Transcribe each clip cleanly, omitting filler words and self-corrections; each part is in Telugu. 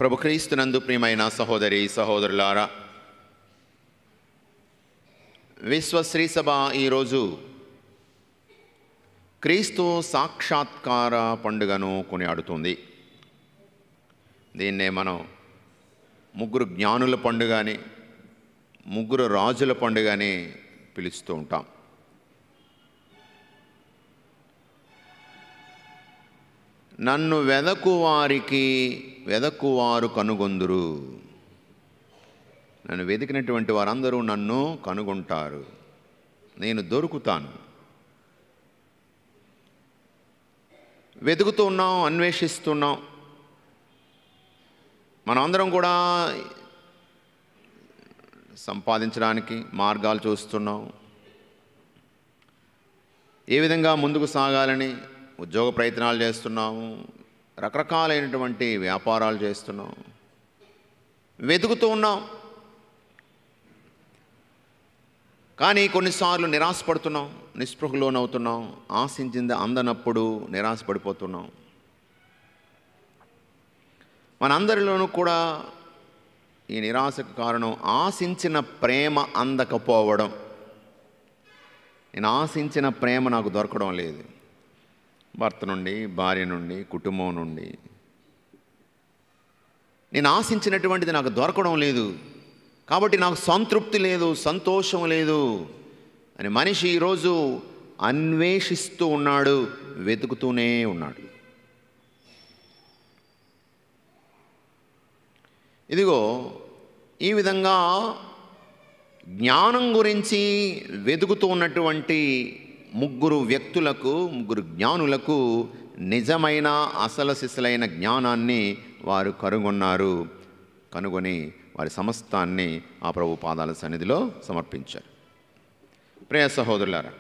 ప్రభు క్రీస్తునందు ప్రియమైన సహోదరి సహోదరులారా, విశ్వశ్రీ సభ ఈరోజు క్రీస్తు సాక్షాత్కార పండుగను కొనియాడుతుంది. దీన్నే మనం ముగ్గురు జ్ఞానుల పండుగ అని, ముగ్గురు రాజుల పండుగ అని పిలుస్తూ ఉంటాం. నన్ను వెదకువారు కనుగొందురు. నన్ను వెతికినటువంటి వారందరూ నన్ను కనుగొంటారు, నేను దొరుకుతాను. వెతుకుతూ ఉన్నాం, అన్వేషిస్తున్నాం. మనమందరం కూడా సంపాదించడానికి మార్గాలు చూస్తున్నాం. ఏ విధంగా ముందుకు సాగాలని ఉద్యోగ ప్రయత్నాలు చేస్తున్నాము, రకరకాలైనటువంటి వ్యాపారాలు చేస్తున్నాం, వెతుకుతూ ఉన్నాం. కానీ కొన్నిసార్లు నిరాశపడుతున్నాం, నిస్పృహకు లోనవుతున్నాం. ఆశించింది అందనప్పుడు నిరాశపడిపోతున్నాం. మనందరిలోనూ కూడా ఈ నిరాశకు కారణం ఆశించిన ప్రేమ అందకపోవడం. నేను ఆశించిన ప్రేమ నాకు దొరకడం లేదు. భర్త నుండి, భార్య నుండి, కుటుంబం నుండి నేను ఆశించినటువంటిది నాకు దొరకడం లేదు, కాబట్టి నాకు సంతృప్తి లేదు, సంతోషం లేదు అని మనిషి ఈరోజు అన్వేషిస్తూ ఉన్నాడు, వెతుకుతూనే ఉన్నాడు. ఇదిగో ఈ విధంగా జ్ఞానం గురించి వెతుకుతూ ఉన్నటువంటి ముగ్గురు వ్యక్తులకు, ముగ్గురు జ్ఞానులకు నిజమైన అసలు సిసలైన జ్ఞానాన్ని వారు కనుగొని వారి సమస్తాన్ని ఆ ప్రభు పాదాల సన్నిధిలో సమర్పించారు. ప్రియ సహోదరులారా,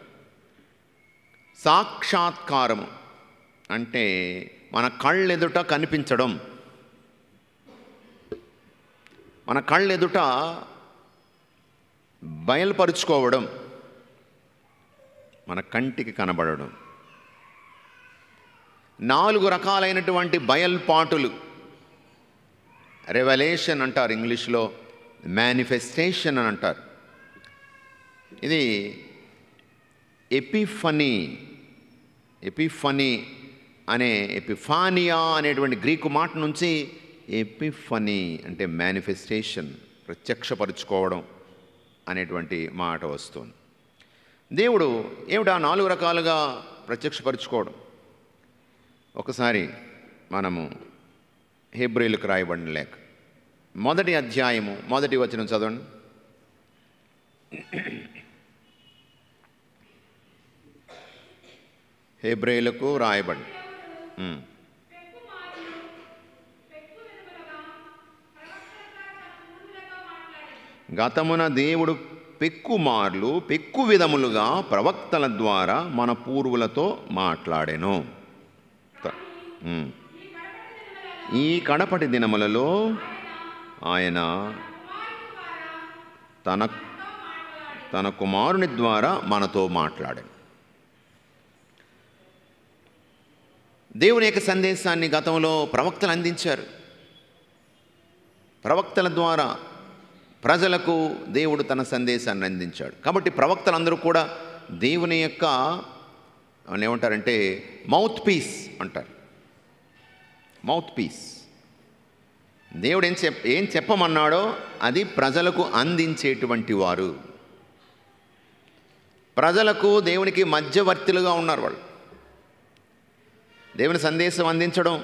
సాక్షాత్కారము అంటే మన కళ్ళెదుట కనిపించడం, మన కళ్ళెదుట బయలుపరుచుకోవడం, మన కంటికి కనబడడం. 4 రకాలైనటువంటి బయల్పాటులు, రెవల్యూషన్ అంటారు ఇంగ్లీష్లో, మేనిఫెస్టేషన్ అని అంటారు. ఇది ఎపిఫనీ అనే ఎపిఫానియా అనేటువంటి గ్రీకు మాట నుంచి ఎపిఫనీ అంటే మేనిఫెస్టేషన్, ప్రత్యక్షపరుచుకోవడం అనేటువంటి మాట వస్తుంది. దేవుడు ఏమిటా 4 రకాలుగా ప్రత్యక్షపరుచుకోవడం? ఒకసారి మనము హెబ్రీయులకు రాయబడిన లేఖ 1వ అధ్యాయము 1వ వచనం చదవండి. హెబ్రీయులకు రాయబడి గతమున దేవుడు పెక్కుమార్లు పెక్కు విధములుగా ప్రవక్తల ద్వారా మన పూర్వులతో మాట్లాడెను. ఈ కడపటి దినములలో ఆయన తన కుమారుని ద్వారా మనతో మాట్లాడాను. దేవుని యొక్క సందేశాన్ని గతంలో ప్రవక్తలు అందించారు. ప్రవక్తల ద్వారా ప్రజలకు దేవుడు తన సందేశాన్ని అందించాడు. కాబట్టి ప్రవక్తలందరూ కూడా దేవుని యొక్క ఏమంటారంటే మౌత్ పీస్ అంటారు. Mouthpiece. దేవుడు ఏం చెప్పమన్నాడో అది ప్రజలకు అందించేటువంటి వారు. ప్రజలకు దేవునికి మధ్యవర్తులుగా ఉన్నారు వాళ్ళు. దేవుని సందేశం అందించడం,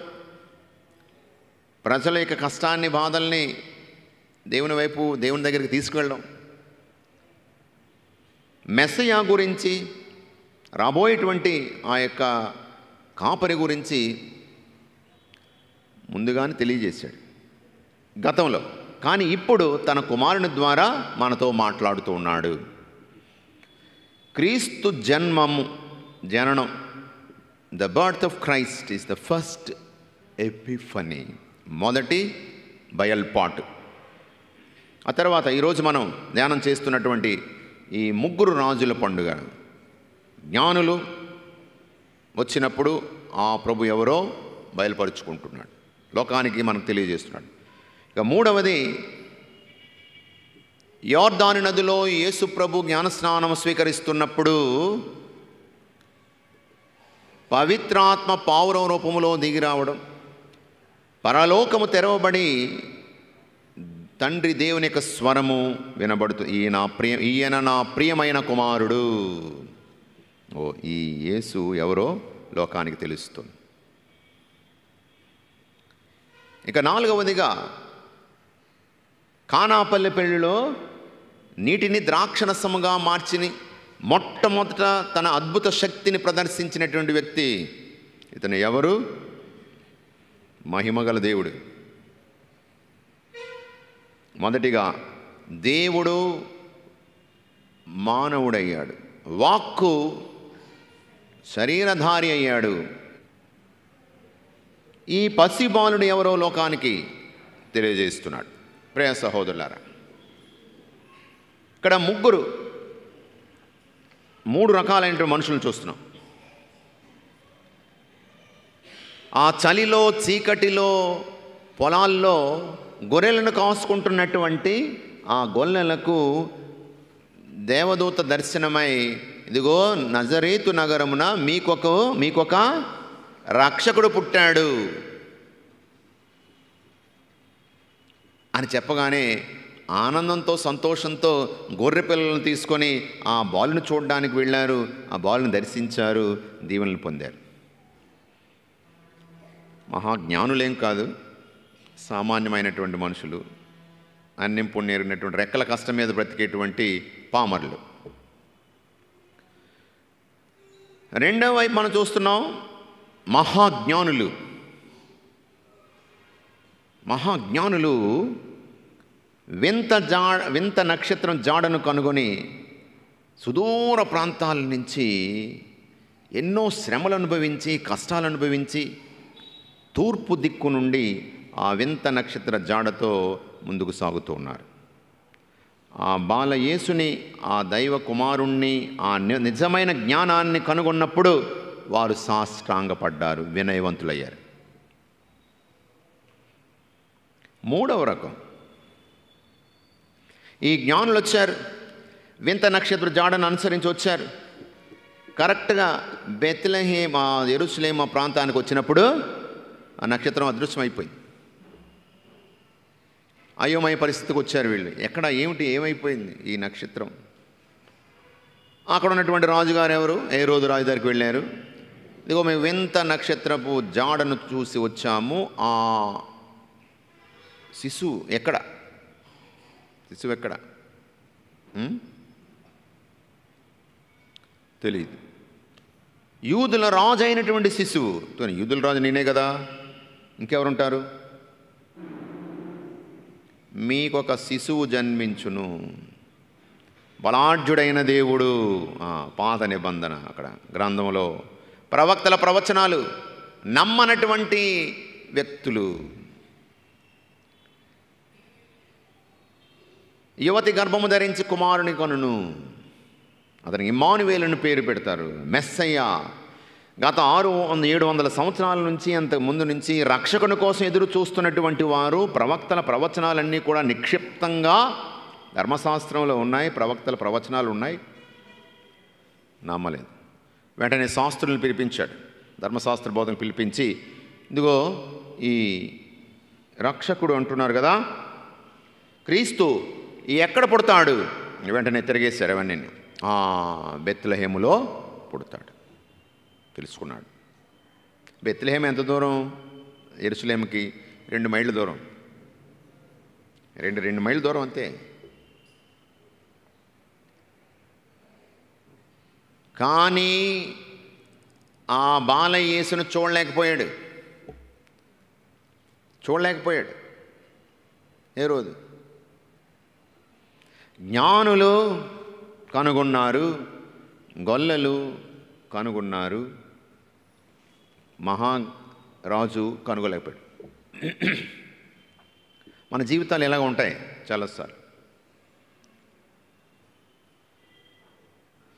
ప్రజల యొక్క కష్టాన్ని, బాధల్ని దేవుని వైపు, దేవుని దగ్గరికి తీసుకువెళ్ళడం, మెస్సయా గురించి, రాబోయేటువంటి ఆ యొక్క కాపరి గురించి ముందుగానే తెలియజేశాడు గతంలో. కానీ ఇప్పుడు తన కుమారుని ద్వారా మనతో మాట్లాడుతూ ఉన్నాడు. క్రీస్తు జననం, the birth of Christ is the first Epiphany, మొదటి బయల్పాటు. ఆ తర్వాత ఈరోజు మనం ధ్యానం చేస్తున్నటువంటి ఈ ముగ్గురు రాజుల పండుగ, జ్ఞానులు వచ్చినప్పుడు ఆ ప్రభు ఎవరో బయలుపరుచుకుంటున్నాడు, లోకానికి మనకు తెలియజేస్తున్నాడు. ఇక మూడవది, యోర్దాను నదిలో యేసు ప్రభు జ్ఞానస్నానం స్వీకరిస్తున్నప్పుడు పవిత్రాత్మ పావురం రూపంలో దిగి రావడం, పరలోకము తెరవబడి తండ్రి దేవుని యొక్క స్వరము వినబడుతుంది, ఈయన నా ప్రియమైన కుమారుడు. ఓ, ఈ యేసు ఎవరో లోకానికి తెలుస్తుంది. ఇక నాలుగవదిగా, కానాపల్లె పెళ్లిలో నీటిని ద్రాక్షరసముగా మార్చిని మొట్టమొదట తన అద్భుత శక్తిని ప్రదర్శించినటువంటి వ్యక్తి ఇతను ఎవరు? మహిమగల దేవుడు. మొదటిగా దేవుడు మానవుడయ్యాడు, వాక్కు శరీరధారి అయ్యాడు. ఈ పసిబాలుడు ఎవరో లోకానికి తెలియజేస్తున్నాడు. ప్రియ సహోదరులారా, ఇక్కడ మూడు రకాలైన మనుషులను చూస్తున్నాం. ఆ చలిలో చీకటిలో పొలాల్లో గొర్రెలను కాసుకుంటున్నటువంటి ఆ గొల్లలకు దేవదూత దర్శనమై, ఇదిగో నజరేతు నగరమున మీకొక రక్షకుడు పుట్టాడు అని చెప్పగానే ఆనందంతో సంతోషంతో గొర్రె పిల్లలను తీసుకొని ఆ బాలును చూడడానికి వెళ్ళారు. ఆ బాలును దర్శించారు, దీవెనలు పొందారు. మహాజ్ఞానులేం కాదు, సామాన్యమైనటువంటి మనుషులు, అన్యం పుణ్యరినటువంటి రెక్కల కష్టం మీద బ్రతికేటువంటి పామరులు. రెండవ వైపు మనం చూస్తున్నాం మహాజ్ఞానులు వింత నక్షత్రం జాడను కనుగొని సుదూర ప్రాంతాల నుంచి ఎన్నో శ్రమలు అనుభవించి కష్టాలు అనుభవించి తూర్పు దిక్కు నుండి ఆ వింత నక్షత్ర జాడతో ముందుకు సాగుతూ ఉన్నారు. ఆ బాల యేసుని, ఆ దైవ కుమారుణ్ణి, ఆ నిజమైన జ్ఞానాన్ని కనుగొన్నప్పుడు వారు సాష్టాంగపడ్డారు, వినయవంతులయ్యారు. మూడవ రకం, ఈ జ్ఞానులు వచ్చారు, వింత నక్షత్ర జాడను అనుసరించి వచ్చారు. కరెక్ట్గా బెత్లెహేమ్, యెరూషలేము ప్రాంతానికి వచ్చినప్పుడు ఆ నక్షత్రం అదృశ్యమైపోయింది. అయోమయ పరిస్థితికి వచ్చారు వీళ్ళు. ఏమైపోయింది ఈ నక్షత్రం? అక్కడ ఉన్నటువంటి రాజుగారు ఎవరు? హేరోదు రాజు దగ్గరికి వెళ్ళారు. ఇదిగో మేము వింత నక్షత్రపు జాడను చూసి వచ్చాము, ఆ శిశువు ఎక్కడ తెలియదు. యూదుల రాజు అయినటువంటి శిశువు. యూదుల రాజు నేనే కదా, ఇంకెవరుంటారు? మీకొక శిశువు జన్మించును, బలాఢ్యుడైన దేవుడు. పాత నిబంధన అక్కడ గ్రంథంలో ప్రవక్తల ప్రవచనాలు నమ్మనటువంటి వ్యక్తులు. యువతి గర్భము ధరించి కుమారుని కనును, అతనికి ఇమ్మానువేలుని పేరు పెడతారు, మెస్సయ్య. గత 600-700 సంవత్సరాల నుంచి, అంత ముందు నుంచి రక్షకుని కోసం ఎదురు చూస్తున్నటువంటి వారు ప్రవక్తల ప్రవచనాలన్నీ కూడా నిక్షిప్తంగా ధర్మశాస్త్రంలో ఉన్నాయి, ప్రవక్తల ప్రవచనాలు ఉన్నాయి, నమ్మలేదు. వెంటనే శాస్త్రులను పిలిపించాడు, ధర్మశాస్త్ర బోధనలు పిలిపించి, ఇదిగో ఈ రక్షకుడు అంటున్నారు కదా, క్రీస్తు ఎక్కడ పుడతాడు? వెంటనే తిరిగేశారు అవన్నీ. బెత్లెహేములో పుడతాడు తెలుసుకున్నాడు. బెత్లెహేము ఎంత దూరం? యెరూషలేముకి 2 మైళ్ళ దూరం, 2 మైళ్ళ దూరం అంతే. కానీ ఆ బాల యేసును చూడలేకపోయాడు. హేరోదు. జ్ఞానులు కనుగొన్నారు, గొల్లలు కనుగొన్నారు, మహారాజు కనుగొలేకపోయాడు. మన జీవితాలు ఎలాగ ఉంటాయి? చాలాసార్లు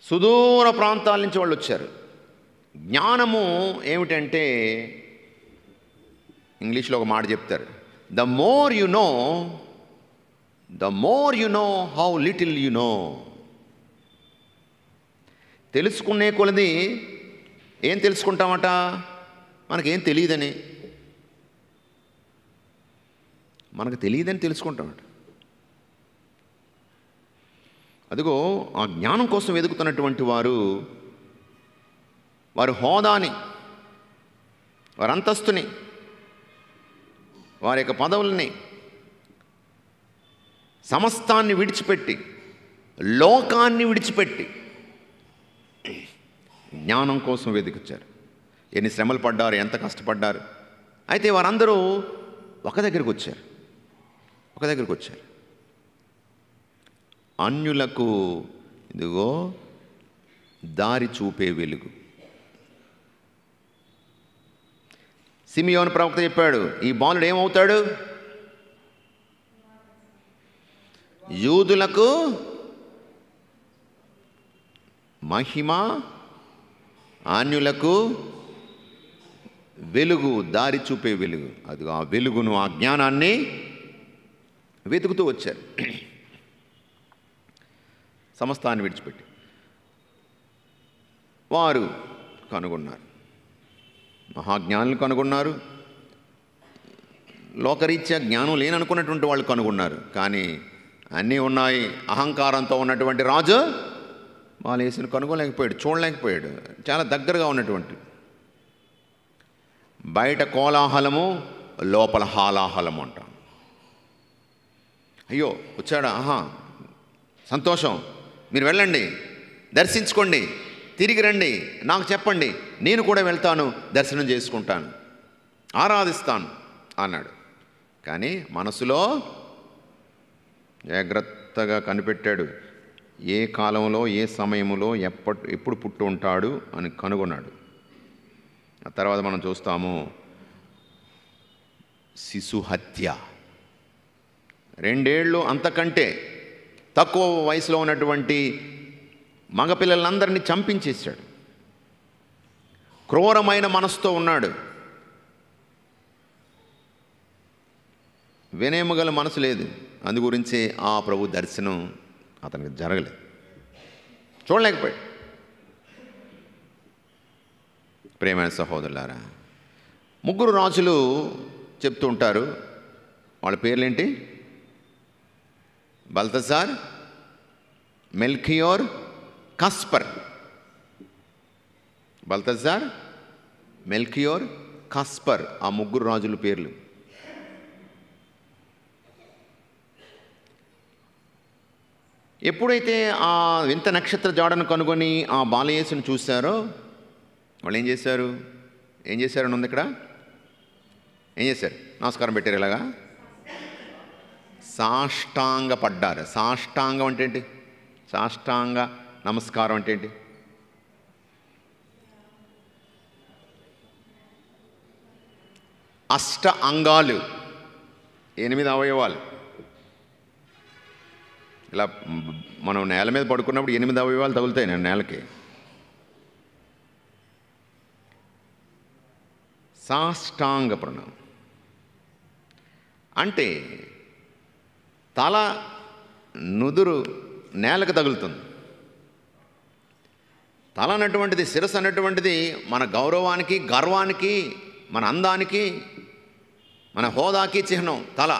సుదూర ప్రాంతాల నుంచి వాళ్ళు వచ్చారు. జ్ఞానము ఏమిటంటే, ఇంగ్లీష్లో ఒక మాట చెప్తారు, the more you know, the more you know how little you know. తెలుసుకునే కొలది ఏం తెలుసుకుంటామట? మనకేం తెలియదని, మనకు తెలియదని తెలుసుకుంటామట. అదిగో ఆ జ్ఞానం కోసం వెతుకుతున్నటువంటి వారు హోదాని, వారి అంతస్తుని, వారి యొక్క పదవుల్ని, సమస్తాన్ని విడిచిపెట్టి, లోకాన్ని విడిచిపెట్టి జ్ఞానం కోసం వెతుకొచ్చారు. ఎన్ని శ్రమలు పడ్డారు, ఎంత కష్టపడ్డారు. అయితే వారందరూ ఒక దగ్గరికి వచ్చారు. అన్యులకు ఇదిగో దారి చూపే వెలుగు. సిమియోను ప్రవక్త చెప్పాడు, ఈ బాలుడు ఏమవుతాడు? యూదులకు మహిమ, అన్యులకు వెలుగు, దారి చూపే వెలుగు. అది ఆ వెలుగును, ఆ జ్ఞానాన్ని వెతుకుతూ వచ్చారు. సమస్తాన్ని విడిచిపెట్టి వారు కనుగొన్నారు. మహాజ్ఞానులు కనుగొన్నారు. లోకరీత్యా జ్ఞానం లేననుకున్నటువంటి వాళ్ళు కనుగొన్నారు. కానీ అన్నీ ఉన్నాయి. అహంకారంతో ఉన్నటువంటి రాజు బాలయేసుని కనుగొనలేకపోయాడు, చూడలేకపోయాడు. చాలా దగ్గరగా ఉన్నటువంటి, బయట కోలాహలము, లోపల హాలాహలము అంటాం. అయ్యో వచ్చాడా, ఆహా సంతోషం, మీరు వెళ్ళండి, దర్శించుకోండి, తిరిగి రండి, నాకు చెప్పండి, నేను కూడా వెళ్తాను, దర్శనం చేసుకుంటాను, ఆరాధిస్తాను అన్నాడు. కానీ మనసులో జాగ్రత్తగా కనిపెట్టాడు. ఏ కాలంలో, ఏ సమయంలో, ఎప్పుడు పుట్టి ఉంటాడు అని కనుగొన్నాడు. ఆ తర్వాత మనం చూస్తాము శిశు హత్య. 2 ఏళ్ళు అంతకంటే తక్కువ వయసులో ఉన్నటువంటి మగపిల్లలందరినీ చంపించేశాడు. క్రూరమైన మనసుతో ఉన్నాడు. వినయముగల మనసు లేదు. అందు గురించి ఆ ప్రభు దర్శనం అతనికి జరగలేదు, చూడలేకపోయాడు. ప్రేమైన సహోదరులారా, 3 రాజులు చెప్తూ ఉంటారు. వాళ్ళ పేర్లేంటి? బల్తసార్, మెల్కియోర్, కస్పర్. బల్తసార్, మెల్కియోర్, కస్పర్, ఆ 3 రాజుల పేర్లు. ఎప్పుడైతే ఆ వింత నక్షత్ర జాడను కనుగొని ఆ బాలయేసుని చూశారో వాళ్ళు ఏం చేశారు? అని ఉంది ఇక్కడ. ఏం చేశారు? నమస్కారం పెట్టారు. ఇలాగా సాష్టాంగ పడ్డారు. సాష్టాంగం అంటే ఏంటి? సాష్టాంగ నమస్కారం అంటే ఏంటి? అష్ట అంగాలు, 8 అవయవాలు. ఇలా మనం నేల మీద పడుకున్నప్పుడు 8 అవయవాలు తగులుతాయి నేను నేలకి. సాష్టాంగ ప్రణామం అంటే తల, నుదురు నేలకు తగులుతుంది. తల అన్నటువంటిది, శిరస్సు అన్నటువంటిది మన గౌరవానికి, గర్వానికి, మన అందానికి, మన హోదాకి చిహ్నం. తల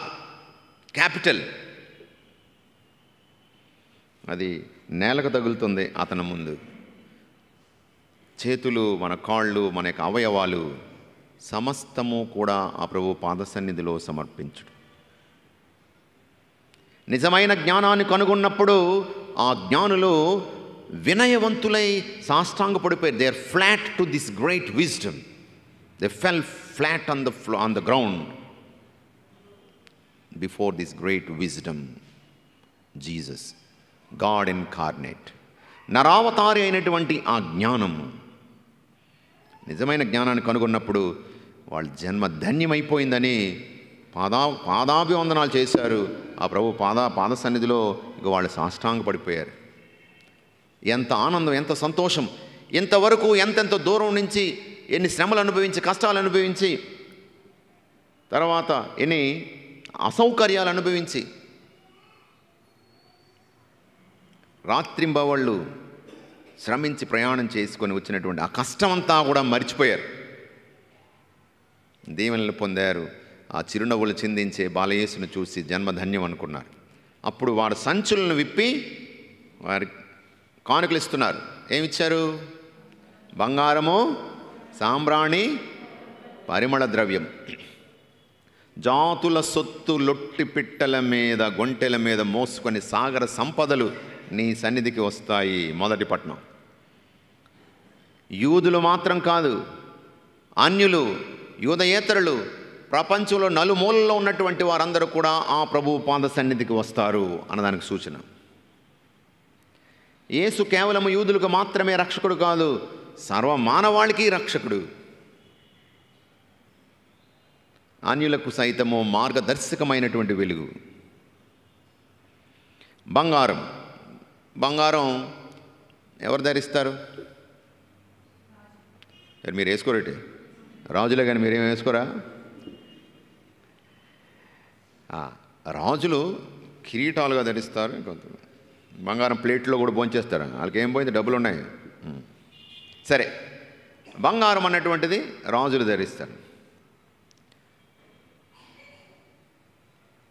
క్యాపిటల్. అది నేలకు తగులుతుంది అతని ముందు. చేతులు, మన కాళ్ళు, మన యొక్క అవయవాలు సమస్తము కూడా ఆ ప్రభు పాద సన్నిధిలో సమర్పించుడు. నిజమైన జ్ఞానాన్ని కనుగొన్నప్పుడు ఆ జ్ఞానులు వినయవంతులై సాష్టాంగపడిపోయారు. They are flat to this great wisdom. They fell flat on the ground before this great wisdom, Jesus, God incarnate. నరావతారి అయినటువంటి ఆ జ్ఞానము, నిజమైన జ్ఞానాన్ని కనుగొన్నప్పుడు వాళ్ళ జన్మ ధన్యమైపోయిందని పాదాభివందనాలు చేశారు. ఆ ప్రభు పాద సన్నిధిలో ఇక వాళ్ళు సాష్టాంగపడిపోయారు. ఎంత ఆనందం, ఎంత సంతోషం! ఇంతవరకు ఎంతెంత దూరం నుంచి ఎన్ని శ్రమలు అనుభవించి, కష్టాలు అనుభవించి, తర్వాత ఎన్ని అసౌకర్యాలు అనుభవించి రాత్రింబవళ్ళు శ్రమించి ప్రయాణం చేసుకొని వచ్చినటువంటి ఆ కష్టమంతా కూడా మర్చిపోయారు, దీవెనలు పొందారు. ఆ చిరునవ్వులు చిందించే బాలయేసును చూసి జన్మధన్యం అనుకున్నారు. అప్పుడు వారు సంచులను విప్పి వారి కానుకలు ఇస్తున్నారు. ఏమిచ్చారు? బంగారము, సాంబ్రాణి, పరిమళ ద్రవ్యం. జాతుల సొత్తు లొట్టి పిట్టల మీద గొంటెల మీద మోసుకొని సాగర సంపదలు నీ సన్నిధికి వస్తాయి. మొదటి పట్నం. యూదులు మాత్రం కాదు, అన్యులు, యూదయేతరులు, ప్రపంచంలో నలుమూలలో ఉన్నటువంటి వారందరూ కూడా ఆ ప్రభువు పాద సన్నిధికి వస్తారు అన్నదానికి సూచన. యేసు కేవలం యూదులకు మాత్రమే రక్షకుడు కాదు, సర్వమానవాళికి రక్షకుడు. అన్యులకు సైతము మార్గదర్శకమైనటువంటి వెలుగు. బంగారం. బంగారం ఎవరు ధరిస్తారు? మీరు వేసుకోరేటి? రాజులే కానీ మీరేం వేసుకోరా? రాజులు కిరీటాలుగా ధరిస్తారు, బంగారం ప్లేట్లో కూడా భోంచేస్తారు. వాళ్ళకి ఏం పోయింది? డబ్బులు ఉన్నాయి. సరే, బంగారం అన్నటువంటిది రాజులు ధరిస్తారు.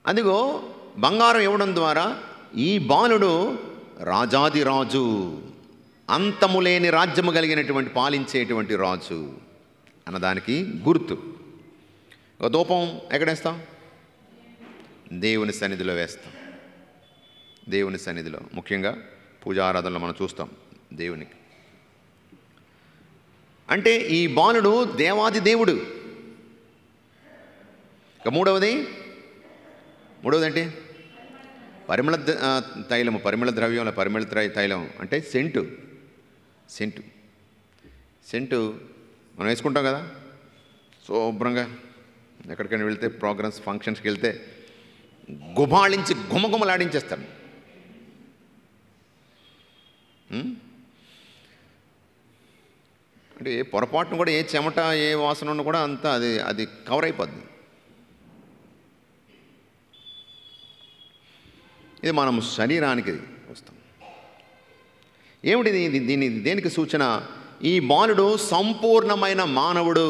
అదిగో బంగారం ఇవ్వడం ద్వారా ఈ బాలుడు రాజాదిరాజు, అంతము లేని రాజ్యము కలిగినటువంటి పాలించేటువంటి రాజు అన్నదానికి గుర్తు. ఒక ధూపం ఎక్కడేస్తాం? దేవుని సన్నిధిలో వేస్తాం. దేవుని సన్నిధిలో, ముఖ్యంగా పూజారాధనలో మనం చూస్తాం దేవునికి. అంటే ఈ బాలుడు దేవాది దేవుడు. ఇక మూడవది ఏంటి? పరిమళ తైలము, పరిమళ ద్రవ్యంలో పరిమళ తైలం అంటే సెంటు. మనం వేసుకుంటాం కదా శుభ్రంగా. ఎక్కడికైనా వెళ్తే, ప్రోగ్రామ్స్, ఫంక్షన్స్కి వెళ్తే గుబాళించి గుమగుమలాడించేస్తాను. అంటే ఏ పొరపాటును కూడా, ఏ చెమట, ఏ వాసన ఉన్నా కూడా అంతా అది కవర్ అయిపోద్ది. ఇది మనం శరీరానికి వస్తాం. ఏమిటిది? దేనికి సూచన? ఈ బాలుడు సంపూర్ణమైన మానవుడు,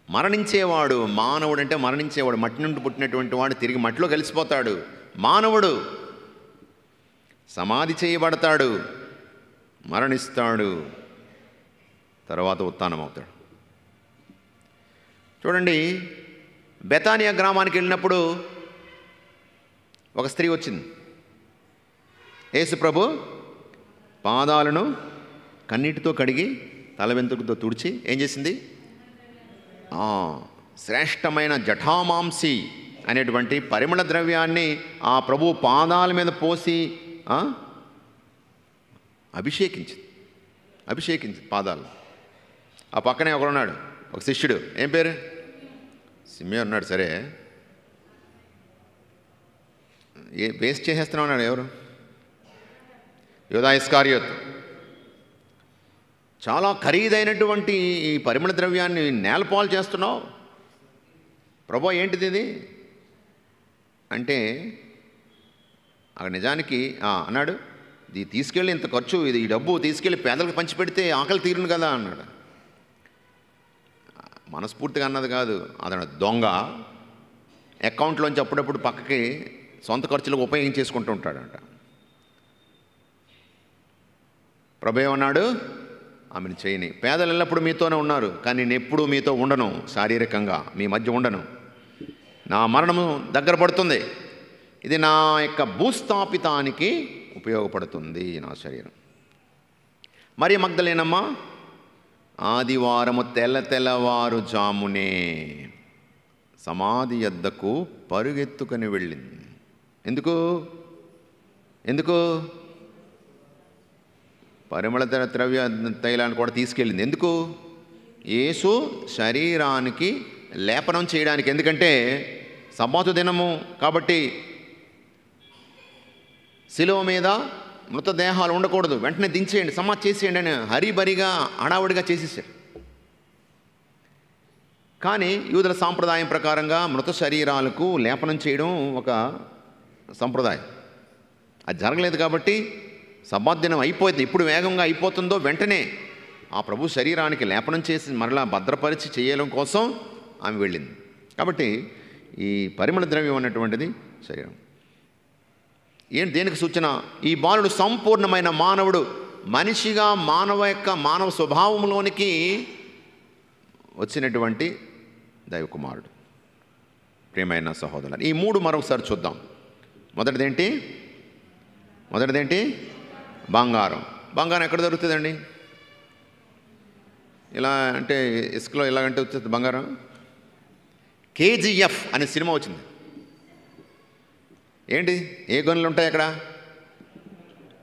మరణించేవాడు. మానవుడు అంటే మరణించేవాడు, మట్టి నుండి పుట్టినటువంటి వాడు తిరిగి మట్టిలో కలిసిపోతాడు. మానవుడు సమాధి చేయబడతాడు, మరణిస్తాడు, తర్వాత ఉత్థానం అవుతాడు. చూడండి, బెతానియా గ్రామానికి వెళ్ళినప్పుడు ఒక స్త్రీ వచ్చింది. యేసు ప్రభు పాదాలను కన్నీటితో కడిగి తల వెంట్రుకతో తుడిచి ఏం చేసింది? శ్రేష్టమైన జఠామాంసి అనేటువంటి పరిమళ ద్రవ్యాన్ని ఆ ప్రభు పాదాల మీద పోసి అభిషేకించింది పాదాలు. ఆ పక్కనే ఒకడున్నాడు, ఒక శిష్యుడు. ఏం పేరు? సిమ్మే ఉన్నాడు. సరే, వేస్ట్ చేసేస్తున్నా ఉన్నాడు. ఎవరు? యూదా ఇస్కారియోతు. చాలా ఖరీదైనటువంటి ఈ పరిమళ ద్రవ్యాన్ని నేలపాలు చేస్తున్నావు ప్రభు, ఏంటిది ఇది అంటే, అక్కడ నిజానికి అన్నాడు, ఇది తీసుకెళ్ళి ఇంత ఖర్చు, ఇది ఈ డబ్బు తీసుకెళ్ళి పేదలకు పంచిపెడితే ఆకలి తీరును కదా అన్నాడు. మనస్ఫూర్తిగా అన్నది కాదు, అతను దొంగ. అకౌంట్లోంచి అప్పుడప్పుడు పక్కకి సొంత ఖర్చులకు ఉపయోగించేసుకుంటూ ఉంటాడంట. ప్రభు ఏమన్నాడు? ఆమెను చేయని. పేదలు ఎల్లప్పుడూ మీతోనే ఉన్నారు, కానీ నేను ఎప్పుడూ మీతో ఉండను, శారీరకంగా మీ మధ్య ఉండను. నా మరణము దగ్గర పడుతుంది, ఇది నా యొక్క భూస్థాపితానికి ఉపయోగపడుతుంది నా శరీరం. మరి మగ్దలేనమ్మ ఆదివారము తెల్లవారు జామునే సమాధి యొద్దకు పరుగెత్తుకొని వెళ్ళింది. ఎందుకు? పరిమళ ద్రవ్య తైలాన్ని కూడా తీసుకెళ్ళింది. ఎందుకు? యేసు శరీరానికి లేపనం చేయడానికి. ఎందుకంటే సబ్బాతు దినము కాబట్టి శిలువ మీద మృతదేహాలు ఉండకూడదు, వెంటనే దించేయండి, సమాధి చేసేయండి అని హరిబరిగా హడావుడిగా చేసేసారు. కానీ యూదుల సాంప్రదాయం ప్రకారంగా మృత శరీరాలకు లేపనం చేయడం ఒక సంప్రదాయం. అది జరగలేదు కాబట్టి సబ్బాత్ దినం అయిపోయింది. ఇప్పుడు వేగంగా అయిపోతుందో వెంటనే ఆ ప్రభు శరీరానికి లేపనం చేసి మరలా భద్రపరిచి చేయడం కోసం ఆమె వెళ్ళింది. కాబట్టి ఈ పరిమళ ద్రవ్యం అన్నటువంటిది శరీరం ఏంటి, దేనికి సూచన? ఈ బాలుడు సంపూర్ణమైన మానవుడు, మనిషిగా మానవ స్వభావంలోనికి వచ్చినటువంటి దైవకుమారుడు. ప్రియమైన సహోదరులు, ఈ మూడు మరొకసారి చూద్దాం. మొదటిదేంటి? బంగారం. బంగారం ఎక్కడ దొరుకుతుందండి? ఇలా అంటే ఇసుకలో ఇలాగంటే వచ్చేది బంగారం. KGF అనే సినిమా వచ్చింది. ఏంటి, ఏ గనులు ఉంటాయి అక్కడ?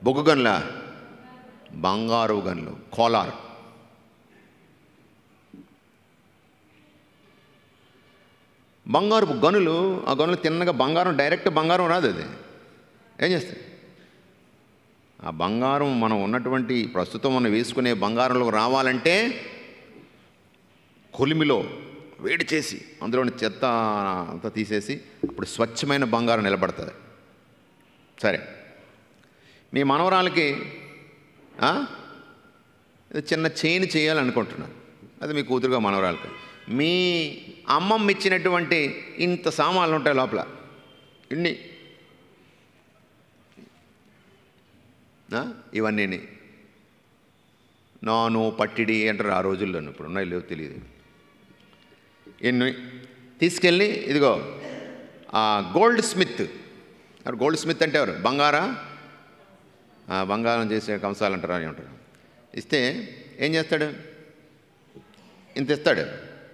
బొగ్గు గనుల? బంగారు గనులు, కోలార్. బంగారు గనులు, ఆ గనులు తిన్నగా బంగారం, డైరెక్ట్ బంగారం రాదు. అది ఏం చేస్తుంది? ఆ బంగారం మనం ఉన్నటువంటి ప్రస్తుతం మనం వేసుకునే బంగారంలో రావాలంటే కొలిమిలో వేడి చేసి అందులోని చెత్త అంతా తీసేసి అప్పుడు స్వచ్ఛమైన బంగారం నిలబడుతుంది. సరే, మీ మనవరాలకి చిన్న చైన్ చేయాలనుకుంటున్నాను. అది మీ కూతురుగా మనవరాలకి. మీ అమ్మమ్మ ఇచ్చినటువంటి ఇంత సామాన్లు ఉంటాయి లోపల, ఇన్ని ఇవన్నీ నాను పట్టిడి అంటారు ఆ రోజుల్లో. ఇప్పుడు ఉన్నాయి లేవు తెలియదు. ఎన్ని తీసుకెళ్ళి ఇదిగో గోల్డ్ స్మిత్ అంటే ఎవరు? బంగారం చేసే కంసాలు అంటారు అని ఉంటారు. ఇస్తే ఏం చేస్తాడు? ఇంత ఇస్తాడు.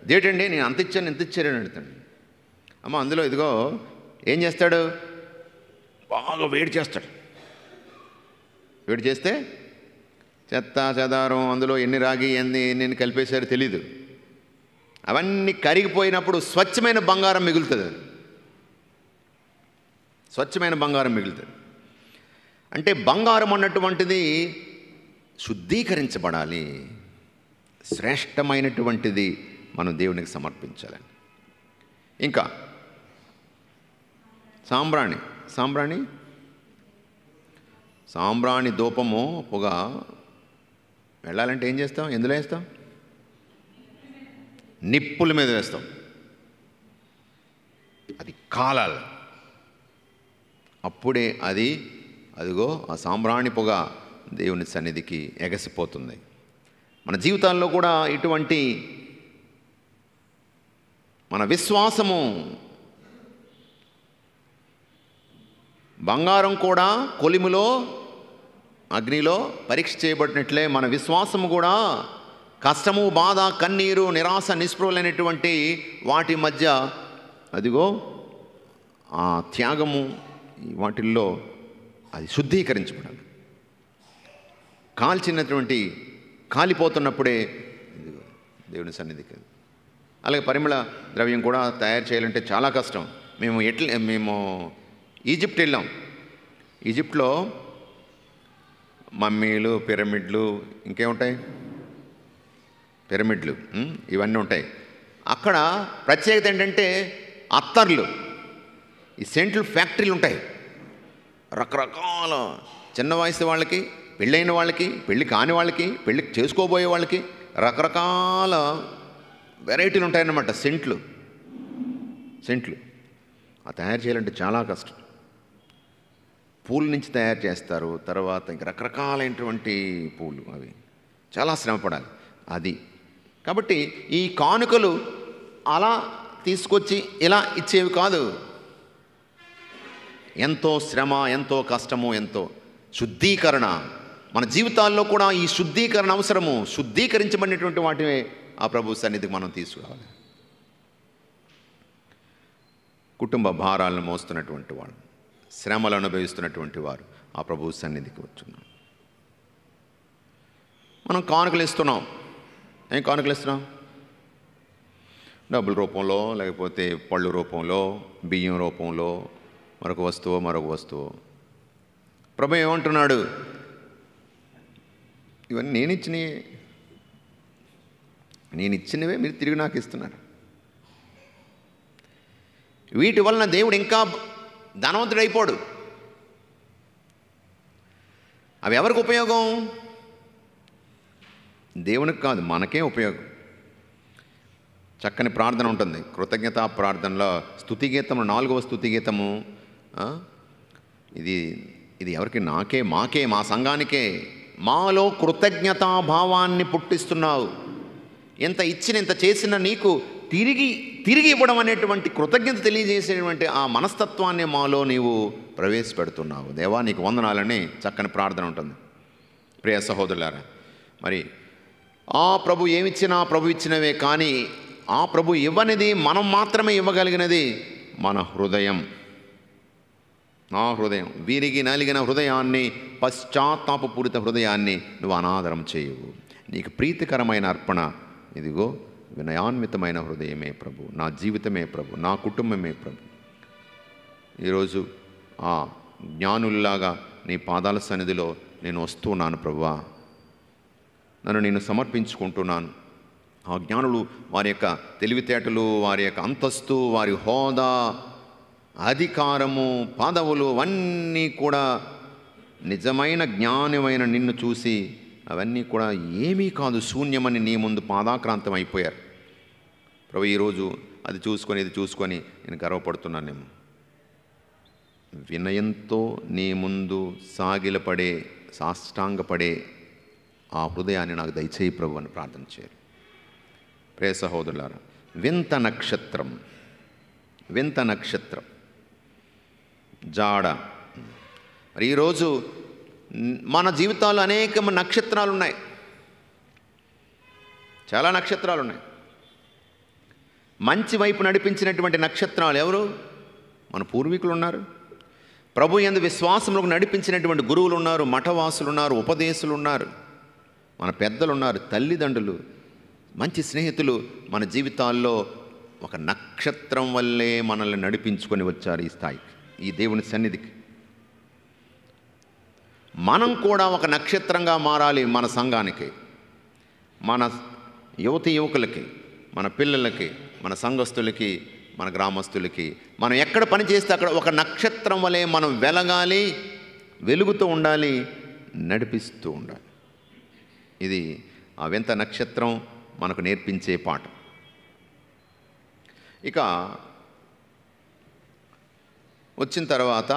ఇదేంటండి నేను అంత ఇచ్చారని అడుగుతాడు. అమ్మ అందులో ఇదిగో ఏం చేస్తాడు? బాగా వేడి చేస్తాడు. వేడి చేస్తే చెత్త చెదారం అందులో ఎన్ని రాగి ఎన్ని కలిపేశారో తెలీదు. అవన్నీ కరిగిపోయినప్పుడు స్వచ్ఛమైన బంగారం మిగులుతుంది. స్వచ్ఛమైన బంగారం మిగులుతుంది. అంటే బంగారం అన్నటువంటిది శుద్ధీకరించబడాలి, శ్రేష్టమైనటువంటిది మనం దేవునికి సమర్పించాలని. ఇంకా సాంబ్రాణి ధూపము పొగ వెళ్ళాలంటే ఏం చేస్తాం? ఎందులో వేస్తాం? నిప్పుల మీద వేస్తాం. అది కాలాలి. అప్పుడే అదిగో ఆ సాంబ్రాణి పొగ దేవుని సన్నిధికి ఎగసిపోతుంది. మన జీవితాల్లో కూడా ఇటువంటి మన విశ్వాసము, బంగారం కూడా కొలిమిలో అగ్నిలో పరీక్ష చేయబడినట్లే మన విశ్వాసము కూడా కష్టము, బాధ, కన్నీరు, నిరాశ, నిస్పృహలైనటువంటి వాటి మధ్య అదిగో ఆ త్యాగము వాటిల్లో అది శుద్ధీకరించబడాలి. కాలిపోతున్నప్పుడే దేవుని సన్నిధికి. అలాగే పరిమళ ద్రవ్యం కూడా తయారు చేయాలంటే చాలా కష్టం. మేము ఈజిప్ట్ వెళ్ళాం. ఈజిప్ట్లో మమ్మీలు, పిరమిడ్లు, ఇంకేముంటాయి, పిరమిడ్లు, ఇవన్నీ ఉంటాయి. అక్కడ ప్రత్యేకత ఏంటంటే అత్తర్లు, ఈ సెంట్లు ఫ్యాక్టరీలు ఉంటాయి. రకరకాల చిన్న వయసు వాళ్ళకి, పెళ్ళైన వాళ్ళకి, పెళ్ళి కాని వాళ్ళకి, పెళ్ళి చేసుకోబోయే వాళ్ళకి రకరకాల వెరైటీలు ఉంటాయన్నమాట. సెంట్లు ఆ తయారు చేయాలంటే చాలా కష్టం. పూల నుంచి తయారు చేస్తారు. తర్వాత ఇంక రకరకాలైనటువంటి పూలు, అవి చాలా శ్రమపడాలి. అది కాబట్టి ఈ కానుకలు అలా తీసుకొచ్చి ఇలా ఇచ్చేవి కాదు. ఎంతో శ్రమ, ఎంతో కష్టము, ఎంతో శుద్ధీకరణ. మన జీవితాల్లో కూడా ఈ శుద్ధీకరణ అవసరము. శుద్ధీకరించబడినటువంటి వాటిని ఆ ప్రభు సన్నిధికి మనం తీసుకురావాలి. కుటుంబ భారాలను మోస్తున్నటువంటి వాళ్ళు, శ్రమలు అనుభవిస్తున్నటువంటి వారు ఆ ప్రభు సన్నిధికి వచ్చున్నాం. మనం కానుకలు ఇస్తున్నాం. ఏం కానుకలు ఇస్తున్నాం? డబ్బుల రూపంలో, లేకపోతే పళ్ళు రూపంలో, బియ్యం రూపంలో, మరొక వస్తువు. ప్రభు ఏమంటున్నాడు? ఇవన్నీ నేను ఇచ్చినవే మీరు తిరిగి నాకు ఇస్తున్నారు. వీటి వలన దేవుడు ఇంకా ధనవంతుడైపోడు. అవి ఎవరికి ఉపయోగం? దేవునికి కాదు, మనకే ఉపయోగం. చక్కని ప్రార్థన ఉంటుంది, కృతజ్ఞతా ప్రార్థనలో స్తుతి గీతము, 4వ స్తుతి గీతము. ఇది ఎవరికి? మాకే, మా సంఘానికే. మాలో కృతజ్ఞతా భావాన్ని పుట్టిస్తున్నావు. ఎంత ఇచ్చిన, ఎంత చేసిన నీకు తిరిగి ఇవ్వడం అనేటువంటి కృతజ్ఞత తెలియజేసేటువంటి ఆ మనస్తత్వాన్ని మాలో నీవు ప్రవేశపెడుతున్నావు. దేవా నీకు వందనాలని చక్కని ప్రార్థన ఉంటుంది. ప్రియ సహోదరులారా, మరి ఆ ప్రభు ఏమిచ్చినా ప్రభు ఇచ్చినవే, కానీ ఆ ప్రభు ఇవ్వనిది మనం మాత్రమే ఇవ్వగలిగినది మన హృదయం. నా హృదయం, విరిగి నలిగిన హృదయాన్ని, పశ్చాత్తాపపూరిత హృదయాన్ని నువ్వు అనాదరం చేయవు. నీకు ప్రీతికరమైన అర్పణ ఇదిగో వినయాన్వితమైన హృదయమే ప్రభు, నా జీవితమే ప్రభు, నా కుటుంబమే ప్రభు. ఈరోజు ఆ జ్ఞానుల్లాగా నీ పాదాల సన్నిధిలో నేను వస్తున్నాను ప్రభువా, నన్ను నేను సమర్పించుకుంటున్నాను. ఆ జ్ఞానులు వారి యొక్క తెలివితేటలు, వారి యొక్క అంతస్తు, వారి హోదా, అధికారము, పదవులు అవన్నీ కూడా నిజమైన జ్ఞానమైన నిన్ను చూసి అవన్నీ కూడా ఏమీ కాదు, శూన్యమని నీ ముందు పాదాక్రాంతం అయిపోయారు ప్రభు. ఈరోజు అది చూసుకొని ఇది చూసుకొని నేను గర్వపడుతున్నానేమో. వినయంతో నీ ముందు సాగిలపడే, సాష్టాంగపడే ఆ హృదయాన్ని నాకు దయచేయి ప్రభు అని ప్రార్థన చేయాలి. ప్రియ సహోదరులారా, వింత నక్షత్రం జాడ. మరి ఈరోజు మన జీవితాల్లో అనేక నక్షత్రాలు ఉన్నాయి, చాలా నక్షత్రాలు ఉన్నాయి. మంచి వైపు నడిపించినటువంటి నక్షత్రాలు ఎవరు? మన పూర్వీకులు ఉన్నారు. ప్రభు యందు విశ్వాసములకు నడిపించినటువంటి గురువులు ఉన్నారు, మఠవాసులు ఉన్నారు, ఉపదేశులు ఉన్నారు, మన పెద్దలు ఉన్నారు, తల్లిదండ్రులు, మంచి స్నేహితులు మన జీవితాల్లో ఒక నక్షత్రం వల్లే మనల్ని నడిపించుకొని వచ్చారు ఈ స్థాయికి, ఈ దేవుని సన్నిధికి. మనం కూడా ఒక నక్షత్రంగా మారాలి. మన సంఘానికి, మన యువకులకి, మన పిల్లలకి, మన సంఘస్థులకి, మన గ్రామస్తులకి, మనం ఎక్కడ పని చేస్తే అక్కడ ఒక నక్షత్రం వలె మనం వెలగాలి, వెలుగుతూ ఉండాలి, నడిపిస్తూ ఉండాలి. ఇది ఆ వింత నక్షత్రం మనకు నేర్పించే పాఠం. ఇక వచ్చిన తర్వాత,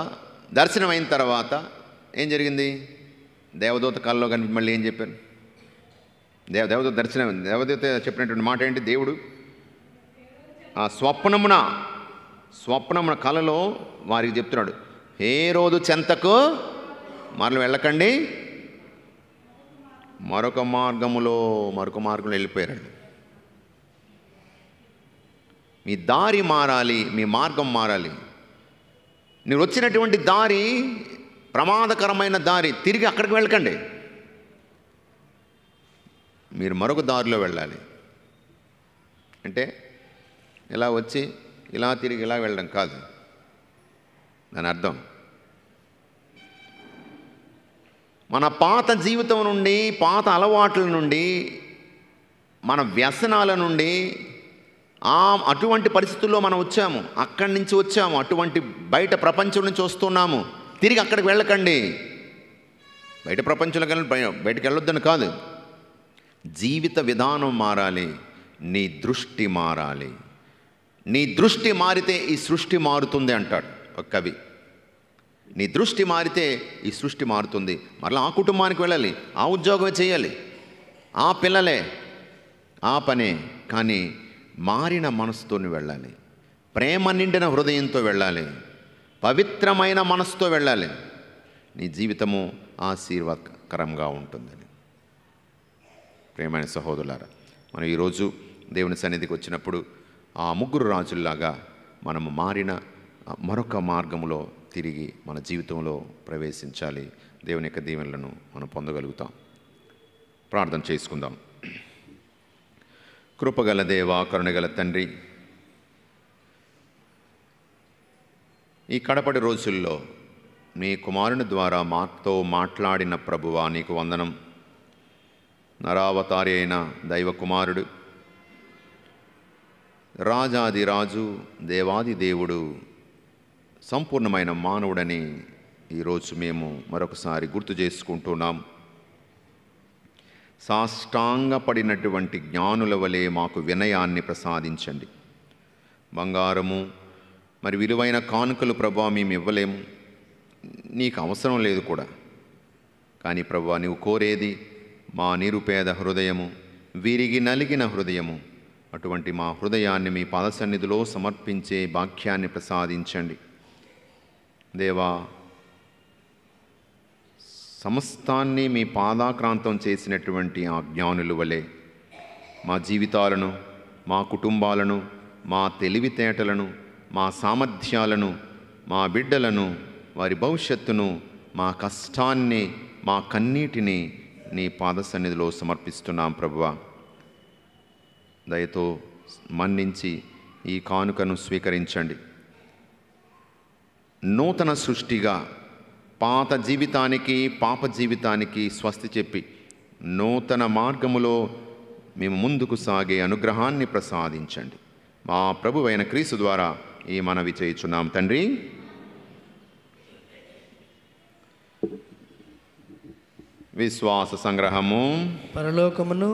దర్శనం అయిన తర్వాత ఏం జరిగింది? దేవదూత కల్లో కనిపి మళ్ళీ ఏం చెప్పారు? దేవదూత దర్శనం, దేవదూత చెప్పినటువంటి మాట ఏంటి? దేవుడు ఆ స్వప్నమున కలలో వారికి చెప్తున్నాడు, హేరోదు చెంతకు మరల వెళ్ళకండి, మరొక మార్గంలో వెళ్ళిపోయారండి. మీ దారి మారాలి, మీ మార్గం మారాలి. మీరు వచ్చినటువంటి దారి ప్రమాదకరమైన దారి, తిరిగి అక్కడికి వెళ్ళకండి, మీరు మరొక దారిలో వెళ్ళాలి. అంటే ఇలా వచ్చి ఇలా తిరిగి ఇలా వెళ్ళడం కాదు దాని అర్థం. మన పాత జీవితం నుండి, పాత అలవాట్ల నుండి, మన వ్యసనాల నుండి, అటువంటి పరిస్థితుల్లో మనం వచ్చాము, అక్కడి నుంచి వచ్చాము, అటువంటి బయట ప్రపంచం నుంచి వస్తున్నాము. తిరిగి అక్కడికి వెళ్ళకండి. బయట ప్రపంచంలో బయటకు వెళ్ళొద్దని కాదు, జీవిత విధానం మారాలి, నీ దృష్టి మారాలి. నీ దృష్టి మారితే ఈ సృష్టి మారుతుంది అంటాడు ఒక కవి. నీ దృష్టి మారితే ఈ సృష్టి మారుతుంది. మరలా ఆ కుటుంబానికి వెళ్ళాలి, ఆ ఉద్యోగమే చేయాలి, ఆ పిల్లలే, ఆ పనే. కానీ మారిన మనసుతో వెళ్ళాలి, ప్రేమ నిండిన హృదయంతో వెళ్ళాలి, పవిత్రమైన మనసుతో వెళ్ళాలి. నీ జీవితము ఆశీర్వాదకరంగా ఉంటుందని. ప్రేమైన సహోదరులారా, మనం ఈరోజు దేవుని సన్నిధికి వచ్చినప్పుడు ఆ ముగ్గురు రాజుల్లాగా మనము మారిన మరొక మార్గంలో తిరిగి మన జీవితంలో ప్రవేశించాలి. దేవుని యొక్క దీవెనలను మనం పొందగలుగుతాం. ప్రార్థన చేసుకుందాం. కృపగల దేవా, కరుణగల తండ్రి, ఈ కడపటి రోజుల్లో నీ కుమారుని ద్వారా మాతో మాట్లాడిన ప్రభువా నీకు వందనం. నరావతారి అయిన దైవ కుమారుడు రాజాది రాజు, దేవాది దేవుడు, సంపూర్ణమైన మానవుడని ఈరోజు మేము మరొకసారి గుర్తు చేసుకుంటున్నాం. సాష్టాంగపడినటువంటి జ్ఞానుల వలె మాకు వినయాన్ని ప్రసాదించండి. బంగారము మరి విలువైన కానుకలు ప్రభా మేము ఇవ్వలేము, నీకు అవసరం లేదు కూడా. కానీ ప్రభా, నువ్వు కోరేది మా నిరుపేద హృదయము, విరిగి నలిగిన హృదయము. అటువంటి మా హృదయాన్ని మీ పాద సన్నిధిలో సమర్పించే భాగ్యాన్ని ప్రసాదించండి. దేవా, సమస్తాన్ని మీ పాదాక్రాంతం చేసినటువంటి ఆ జ్ఞానుల వలె మా జీవితాలను, మా కుటుంబాలను, మా తెలివితేటలను, మా సామర్థ్యాలను, మా బిడ్డలను, వారి భవిష్యత్తును, మా కష్టాన్ని, మా కన్నీటిని నీ పాద సన్నిధిలో సమర్పిస్తున్నాం ప్రభువా. దయతో మన్నించి ఈ కానుకను స్వీకరించండి. నూతన సృష్టిగా పాత జీవితానికి, పాప జీవితానికి స్వస్తి చెప్పి నూతన మార్గములో మేము ముందుకు సాగే అనుగ్రహాన్ని ప్రసాదించండి. మా ప్రభువైన క్రీస్తు ద్వారా ఈ మనవి చేయుచున్నాం తండ్రి. విశ్వాస సంగ్రహము. పరలోకమును